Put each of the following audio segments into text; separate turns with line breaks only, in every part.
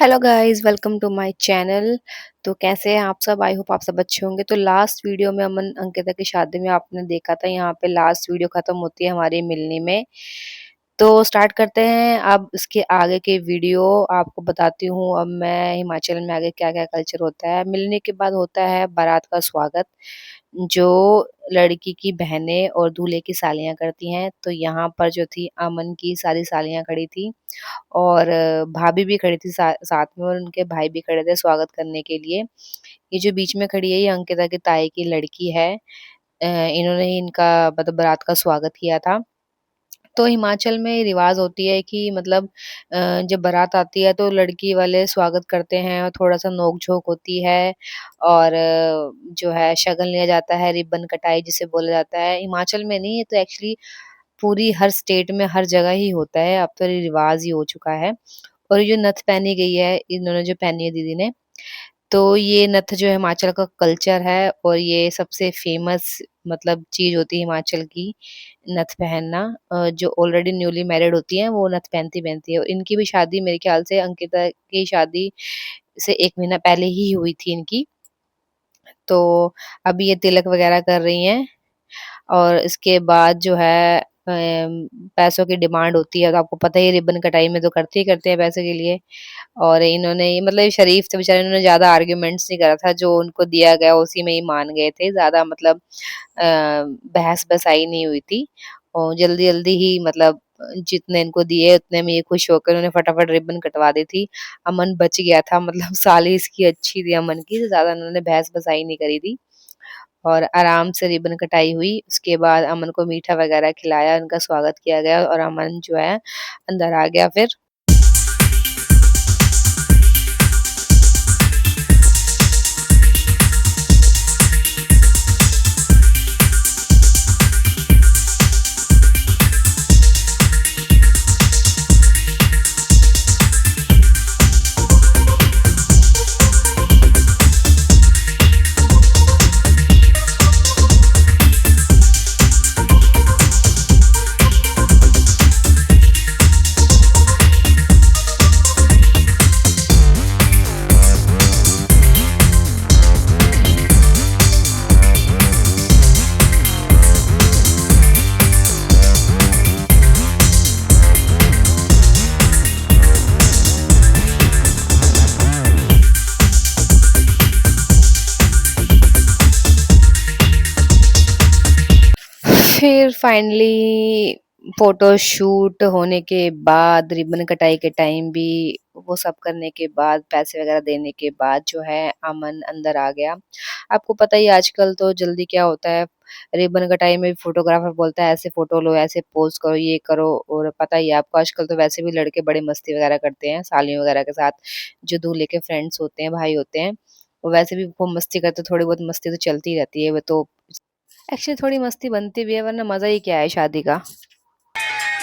Hello guys, welcome to my channel. तो कैसे हैं आप सब? आई होप आप सब अच्छे होंगे। तो लास्ट वीडियो में अमन अंकिता की शादी में आपने देखा था, यहाँ पे लास्ट वीडियो खत्म होती है हमारी मिलनी में। तो स्टार्ट करते हैं अब इसके आगे के वीडियो। आपको बताती हूँ अब मैं हिमाचल में आगे क्या क्या कल्चर होता है। मिलने के बाद होता है बारात का स्वागत, जो लड़की की बहनें और दूल्हे की सालियाँ करती हैं। तो यहाँ पर जो थी अमन की सारी सालियाँ खड़ी थी और भाभी भी खड़ी थी साथ में, और उनके भाई भी खड़े थे स्वागत करने के लिए। ये जो बीच में खड़ी है ये अंकिता की ताई की लड़की है। इन्होंने ही इनका मतलब बारात का स्वागत किया था। तो हिमाचल में रिवाज होती है कि मतलब जब बारात आती है तो लड़की वाले स्वागत करते हैं और थोड़ा-सा नोक-झोंक होती है और जो है शगन लिया जाता है, रिबन कटाई जिसे बोला जाता है। हिमाचल में नहीं, ये तो एक्चुअली पूरी हर स्टेट में हर जगह ही होता है, अब तो ये रिवाज ही हो चुका है। और ये जो नथ पहनी गई है, इन्होंने जो पहनी है दीदी ने, तो ये नथ जो है हिमाचल का कल्चर है और ये सबसे फेमस मतलब चीज़ होती है हिमाचल की, नथ पहनना। जो ऑलरेडी न्यूली मैरिड होती हैं, वो नथ पहनती-पहनती है और इनकी भी शादी मेरे ख्याल से अंकिता की शादी से 1 महीना पहले ही हुई थी इनकी। तो अभी ये तिलक वगैरह कर रही हैं और इसके बाद जो है पैसों की डिमांड होती है, तो आपको पता ही है रिबन कटाई में तो करते ही करते हैं पैसे के लिए। और इन्होंने ये मतलब ये शरीफ थे बेचारे, इन्होंने ज़्यादा आर्ग्यूमेंट्स नहीं करा था, जो उनको दिया गया उसी में ही मान गए थे। ज़्यादा मतलब बहस-बसाई नहीं हुई थी और जल्दी-जल्दी ही मतलब जितने इनको दिए उतने में ये खुश होकर उन्होंने फटाफट रिबन कटवा दी थी। अमन बच गया था, मतलब साली इसकी अच्छी थी अमन की, तो ज़्यादा उन्होंने बहस-बसाई नहीं करी थी और आराम से रिबन कटाई हुई। उसके बाद अमन को मीठा वगैरह खिलाया, उनका स्वागत किया गया और अमन जो है अंदर आ गया फिर। फिर फाइनली फोटो शूट होने के बाद, रिबन कटाई के टाइम भी वो सब करने के बाद, पैसे वगैरह देने के बाद जो है अमन अंदर आ गया। आपको पता ही आजकल तो जल्दी क्या होता है, रिबन कटाई में भी फोटोग्राफर बोलता है ऐसे फोटो लो, ऐसे पोज करो, ये करो। और पता ही है आपको आजकल तो वैसे भी लड़के बड़े मस्ती वगैरह करते हैं सालियों वगैरह के साथ, जो दूल्हे के फ्रेंड्स होते हैं, भाई होते हैं, वो वैसे भी खूब मस्ती करते, थोड़ी बहुत मस्ती तो चलती रहती है। वो तो एक्चुअली थोड़ी मस्ती बनती भी है, वरना मज़ा ही क्या है शादी का।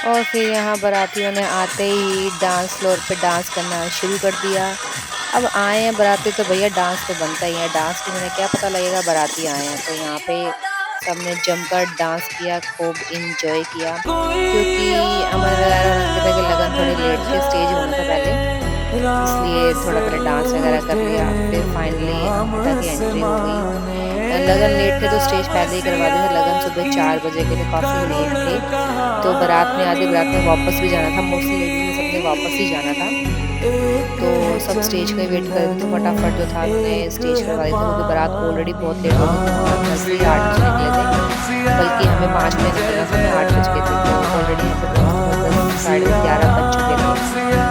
और फिर यहाँ बारातियों ने आते ही डांस फ्लोर पे डांस करना शुरू कर दिया। अब आए हैं बाराती तो भैया डांस तो बनता ही है, डांस के बिना क्या पता लगेगा बाराती आए हैं। तो यहाँ पे सबने जमकर डांस किया, खूब इंजॉय किया, क्योंकि अमन वगैरह और अंकिता के लगन थोड़े लेट थे, स्टेज होना था पहले, इसलिए थोड़ा पहले डांस वगैरह कर लिया। फिर फाइनली अंकिता की एंट्री हो गई। लगन लेट थे तो स्टेज पहले ही करवा दिया था, लगन सुबह 4 बजे के थे, काफ़ी लेट थे। तो बारात में आधी बारात में वापस भी जाना था, मोस्टली लेडीज़ ने सबने वापस ही जाना था। तो सब स्टेज का ही वेट कर रहे थे, तो फटाफट जो था उन्होंने स्टेज करवा दिया था, क्योंकि बारात ऑलरेडी बहुत लेट हो गई थी। हम लोग घर से ही 8 बजे निकले थे, बल्कि हमें 5 बजे निकलना था, हमें 8 बज गए थे। तो ऑलरेडी यहाँ पे पहुँचते 10 साढ़े 10 11 बज चुके थे।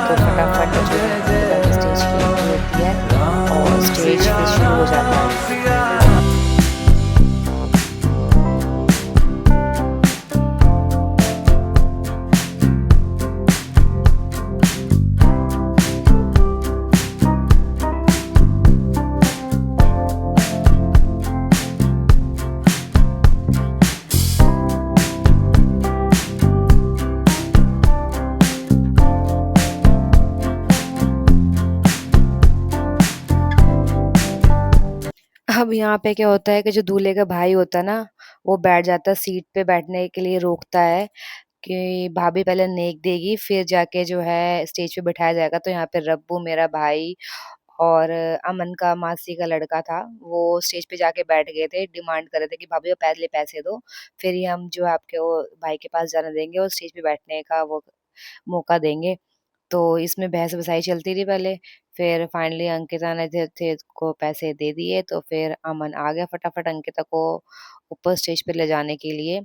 तो फटाफट जो है अंकिता की स्टेज की एंट्री होती है और स्टेज फिर शुरू हो जाता है। अब यहाँ पे क्या होता है कि जो दूल्हे का भाई होता है ना, वो बैठ जाता है सीट पे, बैठने के लिए रोकता है। कि भाभी पहले नेक देगी, फिर जाके जो है स्टेज पे बिठाया जाएगा। तो यहाँ पे रब्बू मेरा भाई और अमन का मासी का लड़का था, वो स्टेज पे जाके बैठ गए थे, डिमांड कर रहे थे कि भाभी वो पहले पैसे दो, फिर ही हम जो है आपके वो भाई के पास जाने देंगे और स्टेज पे बैठने का वो मौका देंगे। तो इसमें बहस-बसाई चलती रही पहले, फिर फाइनली अंकिता ने थे थे को पैसे दे दिए, तो फिर अमन आ गया फटाफट अंकिता को ऊपर स्टेज पे ले जाने के लिए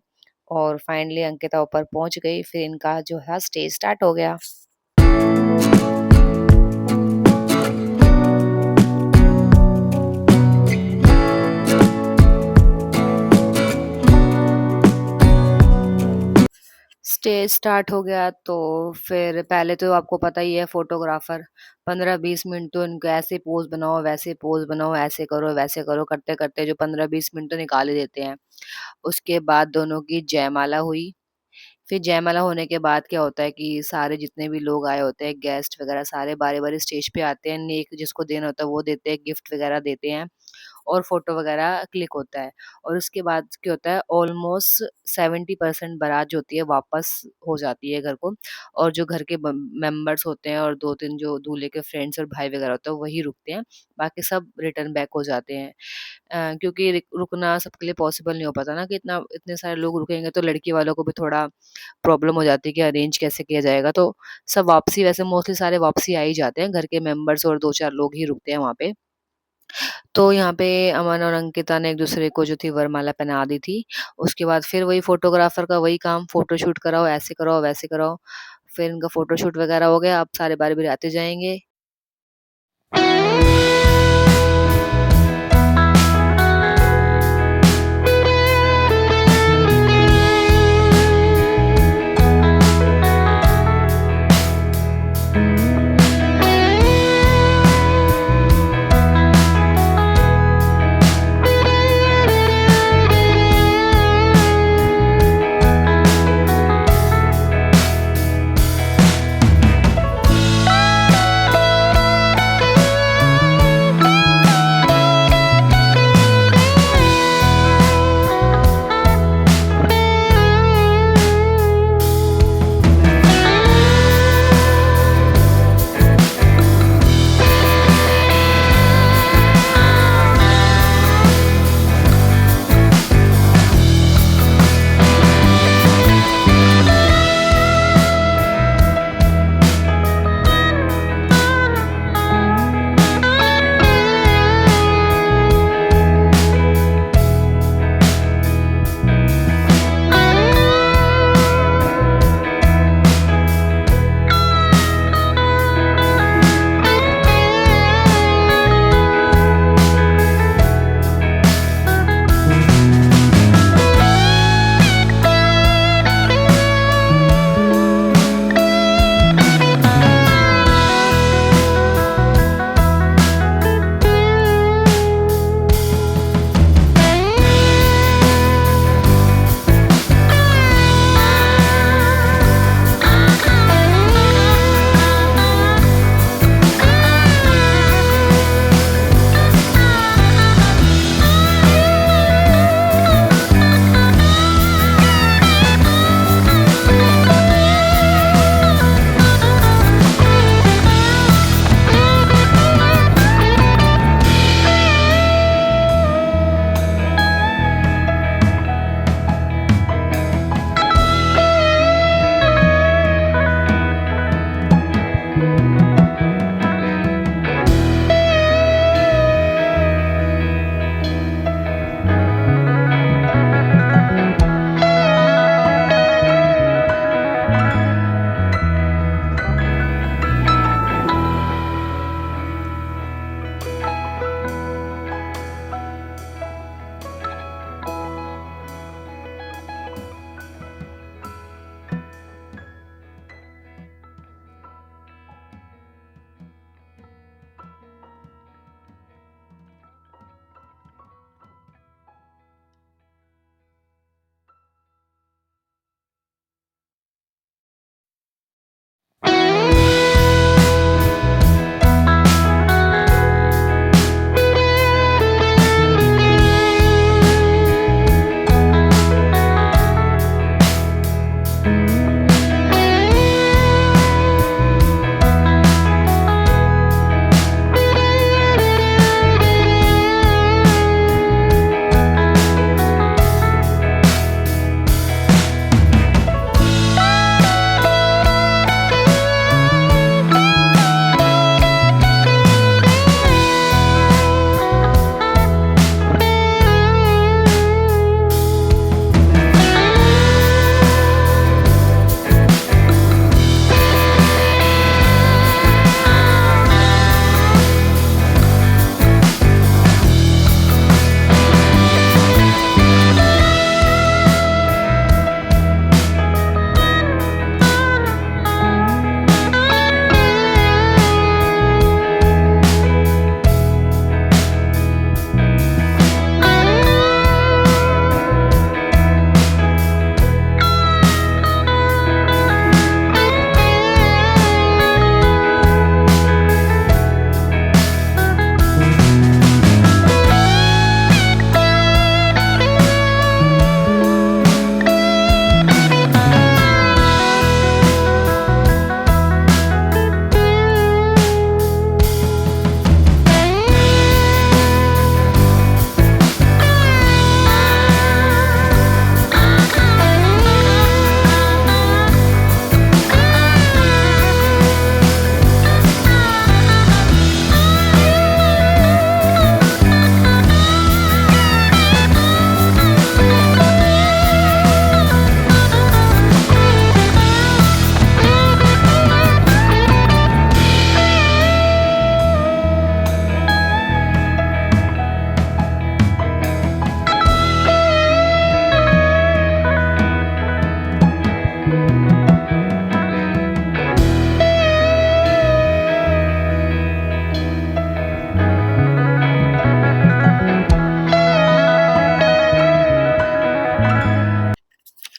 और फाइनली अंकिता ऊपर पहुँच गई, फिर इनका जो था स्टेज स्टार्ट हो गया। स्टेज स्टार्ट हो गया तो फिर पहले तो आपको पता ही है फ़ोटोग्राफ़र 15-20 मिनट तो इनको ऐसे पोज़ बनाओ, वैसे पोज़ बनाओ, ऐसे करो, वैसे करो, करते-करते जो 15-20 मिनट तो निकाल ही देते हैं। उसके बाद दोनों की जयमाला हुई। फिर जयमाला होने के बाद क्या होता है कि सारे जितने भी लोग आए होते हैं, गेस्ट वगैरह सारे बारी-बारी स्टेज पे आते हैं, नेक जिसको देना होता है वो देते हैं, गिफ्ट वगैरह देते हैं और फ़ोटो वगैरह क्लिक होता है। और उसके बाद क्या होता है ऑलमोस्ट 70% बारात जो होती है वापस हो जाती है घर को और जो घर के मेंबर्स होते हैं और 2-3 जो दूल्हे के फ्रेंड्स और भाई वगैरह होते हैं वही रुकते हैं, बाकी सब रिटर्न बैक हो जाते हैं। क्योंकि रुकना सबके लिए पॉसिबल नहीं हो पाता ना कि इतने सारे लोग रुकेंगे तो लड़की वालों को भी थोड़ा प्रॉब्लम हो जाती है कि अरेंज कैसे किया जाएगा, तो सब वापसी वैसे मोस्टली सारे वापसी आ ही जाते हैं, घर के मेंबर्स और 2-4 लोग ही रुकते हैं वहाँ पे। तो यहाँ पे अमन और अंकिता ने एक-दूसरे को जो थी वरमाला पहना दी थी। उसके बाद फिर वही फ़ोटोग्राफ़र का वही काम, फ़ोटोशूट कराओ, ऐसे कराओ, वैसे कराओ। फिर इनका फ़ोटोशूट वगैरह हो गया, अब सारे बारी-बारी आते जाएँगे।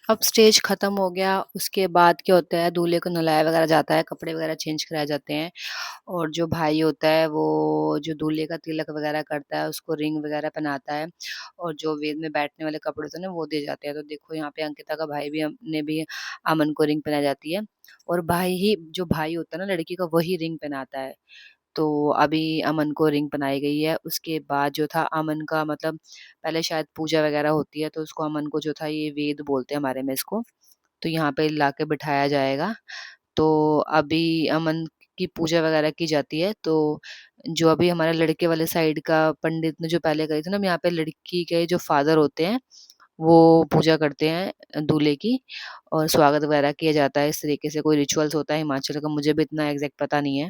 अब स्टेज खत्म हो गया, उसके बाद क्या होता है, दूल्हे को नहलाया वगैरह जाता है, कपड़े वगैरह चेंज कराए जाते हैं और जो भाई होता है वो जो दूल्हे का तिलक वगैरह करता है, उसको रिंग वगैरह पहनाता है और जो वेद में बैठने वाले कपड़े होते हैं ना वो दिए जाते हैं। तो देखो यहाँ पे अंकिता का भाई भी ने भी अमन को रिंग पहनाई जाती है और भाई ही जो भाई होता है ना लड़की का वही रिंग पहनाता है। तो अभी अमन को रिंग पहनाई गई है। उसके बाद जो था अमन का मतलब पहले शायद पूजा वगैरह होती है तो उसको अमन को जो था ये वेद बोलते हैं हमारे में इसको। तो यहाँ पे लाके बिठाया जाएगा। तो अभी अमन की पूजा वगैरह की जाती है। तो जो अभी हमारे लड़के वाले साइड का पंडित ने जो पहले करी थी ना, अब यहाँ पे लड़की के जो फादर होते हैं वो पूजा करते हैं दूल्हे की और स्वागत वगैरह किया जाता है। इस तरीके से कोई रिचुअल्स होता है हिमाचल का, मुझे भी इतना एग्जैक्ट पता नहीं है।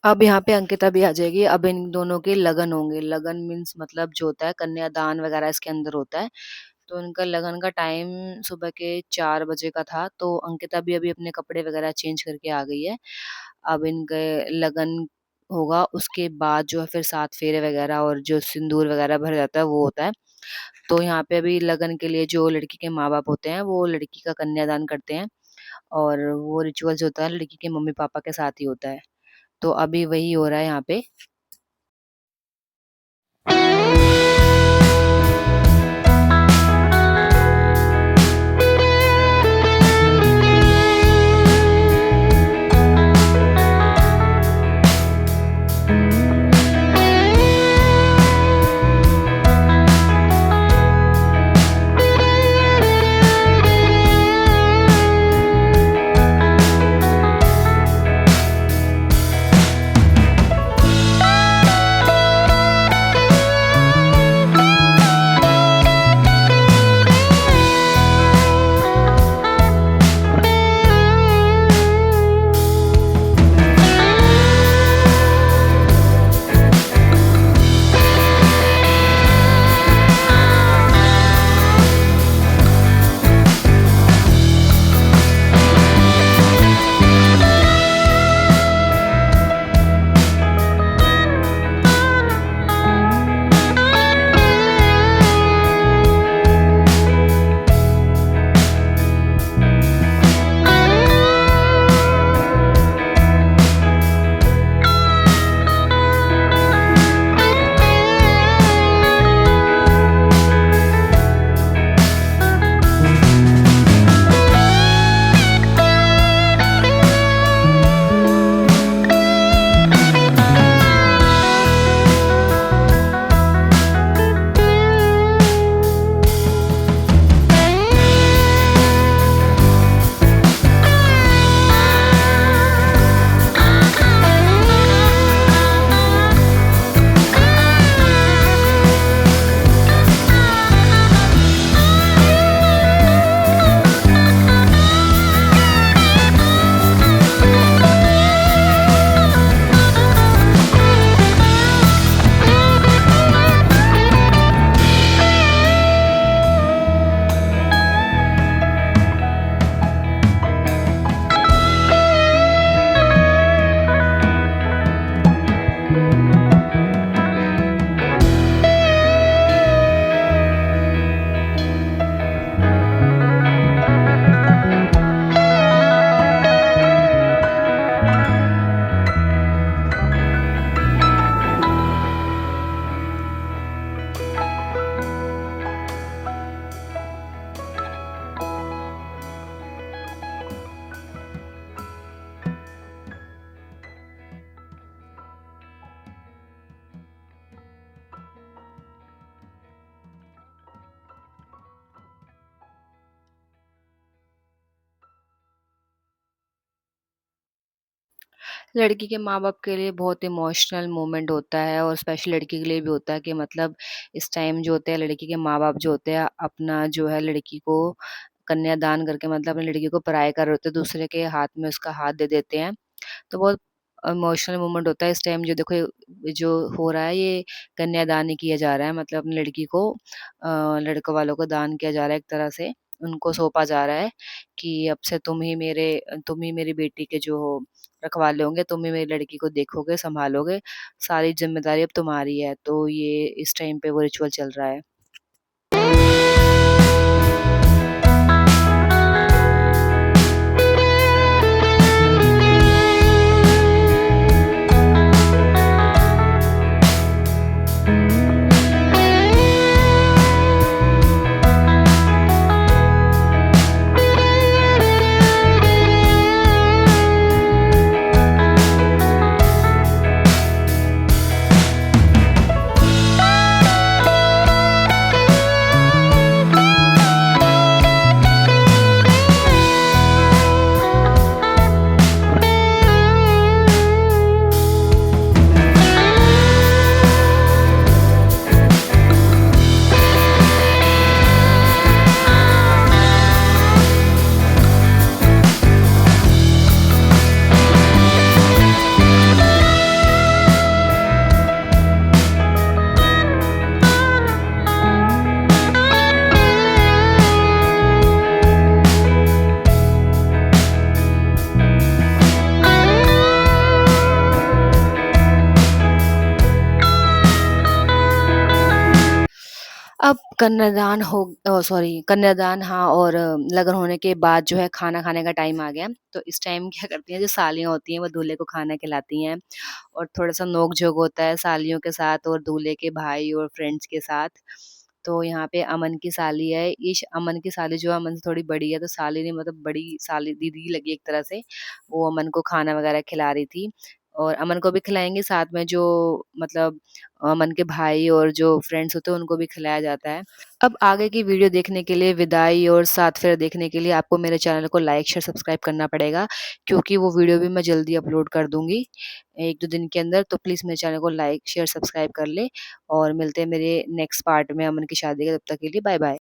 अब यहाँ पे अंकिता भी आ जाएगी। अब इन दोनों के लगन होंगे। लगन मीन्स मतलब जो होता है कन्यादान वगैरह इसके अंदर होता है। तो इनका लगन का टाइम सुबह के 4 बजे का था। तो अंकिता भी अभी अपने कपड़े वगैरह चेंज करके आ गई है। अब इनके लगन होगा, उसके बाद जो है फिर 7 फेरे वगैरह और जो सिंदूर वगैरह भरा जाता है वो होता है। तो यहाँ पे अभी लगन के लिए जो लड़की के माँ-बाप होते हैं वो लड़की का कन्यादान करते हैं और वो रिचुअल्स होता है लड़की के मम्मी-पापा के साथ ही होता है। तो अभी वही हो रहा है यहाँ पे। लड़की के माँ-बाप के लिए बहुत इमोशनल मोमेंट होता है और स्पेशली लड़की के लिए भी होता है कि मतलब इस टाइम जो होते हैं लड़की के माँ-बाप जो होते हैं अपना जो है लड़की को कन्यादान करके मतलब अपनी लड़की को पराये कर रहे होते हैं, दूसरे के हाथ में उसका हाथ दे देते हैं। तो बहुत इमोशनल मोमेंट होता है इस टाइम जो देखो जो हो रहा है ये कन्यादान ही किया जा रहा है मतलब अपनी लड़की को लड़कों वालों को दान किया जा रहा है एक तरह से। उनको सौंपा जा रहा है कि अब से तुम ही मेरी बेटी के जो रखवाले होंगे, तुम ही मेरी लड़की को देखोगे, सँभालोगे, सारी ज़िम्मेदारी अब तुम्हारी है। तो ये इस टाइम पे वो रिचुअल चल रहा है। अब कन्यादान हाँ और लगन होने के बाद जो है खाना खाने का टाइम आ गया। तो इस टाइम क्या करती हैं जो सालियाँ होती हैं वो दूल्हे को खाना खिलाती हैं और थोड़ा-सा नोक-झोंक होता है सालियों के साथ और दूल्हे के भाई और फ्रेंड्स के साथ। तो यहाँ पे अमन की साली है, अमन की साली जो है अमन से थोड़ी बड़ी है तो साली ने मतलब बड़ी साली दीदी लगी एक तरह से। वो अमन को खाना वगैरह खिला रही थी और अमन को भी खिलाएँगे साथ में जो मतलब अमन के भाई और जो फ्रेंड्स होते हैं उनको भी खिलाया जाता है। अब आगे की वीडियो देखने के लिए विदाई और सात फेरा देखने के लिए आपको मेरे चैनल को लाइक, शेयर, सब्सक्राइब करना पड़ेगा क्योंकि वो वीडियो भी मैं जल्दी अपलोड कर दूँगी 1-2 दिन के अंदर। तो प्लीज़ मेरे चैनल को लाइक, शेयर, सब्सक्राइब कर लें और मिलते हैं मेरे नेक्स्ट पार्ट में अमन की शादी के तब तक के लिए बाय-बाय।